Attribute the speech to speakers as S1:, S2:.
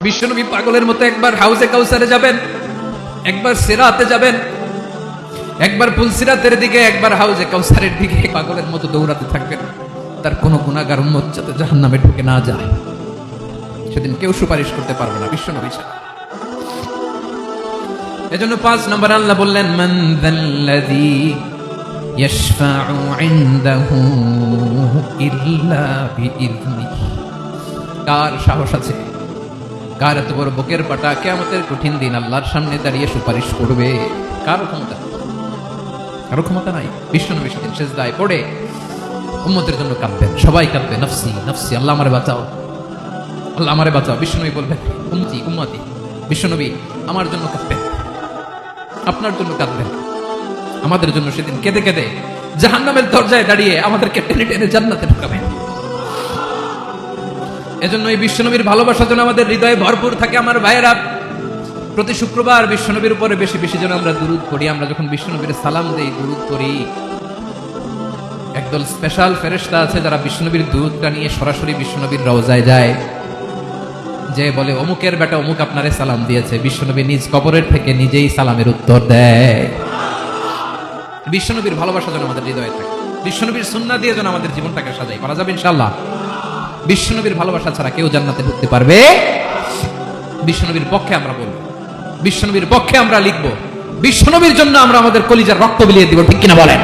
S1: বিশ্বনবী পাগলের মতো একবার হাউজে কাউসারে যাবেন, একবার সিরাতে যাবেন, একবার পুলসিরাতের দিকে, একবার হাউজে কাউসারের দিকে পাগলের মতো দৌড়াতে থাকবেন। তার কোনো গুনাহগার উম্মত যাতে জাহান্নামে ঢুকে না যায়, সেদিন কেউ সুপারিশ করতে পারবে না বিশ্বনবী ছাড়া। এজন্য 5 নম্বর আল্লাহ বললেন, মান যাল্লাযী ইয়াশফাউ ইনদাহু ইল্লা বিইযনিহি। কার সাহস আছে, কার এত বড় বুকের পাটা কিয়ামতের কঠিন দিন আল্লাহর সামনে দাঁড়িয়ে সুপারিশ করবে? কারো ক্ষমতা নেই, কারো ক্ষমতা নাই। বিশ্বনবী সেদিন সিজদায় পড়ে উম্মতের জন্য কাঁদবেন, সবাই কাঁদবে, নফসি নফসি, আল্লাহ আমারে বাঁচাও, আল্লাহ আমারে বাঁচাও। বিশ্বনবী বলবেন, উম্মতি উম্মতি। বিশ্বনবী আমার জন্য কাঁদবেন, আপনার জন্য কাঁদবেন, আমাদের জন্য সেদিন কেঁদে কেঁদে জাহান্নামের দরজায় দাঁড়িয়ে আমাদেরকে টেনে টেনে জান্নাতে ঢুকাবেন। এজন্য এই বিশ্বনবীর ভালোবাসা যেন আমাদের হৃদয়ে ভরপুর থাকে। আমার ভাইয়েরা, প্রতি শুক্রবার বিশ্বনবীর উপরে বেশি বেশি যেন আমরা দুরূদ পড়ি। আমরা যখন বিশ্বনবীর সালাম দেই, দুরূদ পড়ি, একদল স্পেশাল ফেরেশতা আছে যারা বিশ্বনবীর দুরূদটা নিয়ে সরাসরি বিশ্বনবীর রওজায় যায়, যে বলে অমুকের বেটা অমুক আপনারে সালাম দিয়েছে। বিশ্বনবী নিজ কবরের থেকে নিজেই সালামের উত্তর দেয়। বিশ্বনবীর ভালোবাসা যেন আমাদের হৃদয়ে থাকে, বিশ্বনবীর সুন্নাহ দিয়ে যেন আমাদের জীবনটাকে সাজাই করা যাবে ইনশাআল্লাহ। বিশ্বনবীর ভালোবাসা ছাড়া কেউ জান্নাতে ঢুকতে পারবে? বিশ্বনবীর পক্ষে আমরা বলবো, বিশ্বনবীর পক্ষে আমরা লিখবো, বিশ্বনবীর জন্য আমরা আমাদের কলিজার রক্ত বিলিয়ে দিব, ঠিক কিনা বলেন?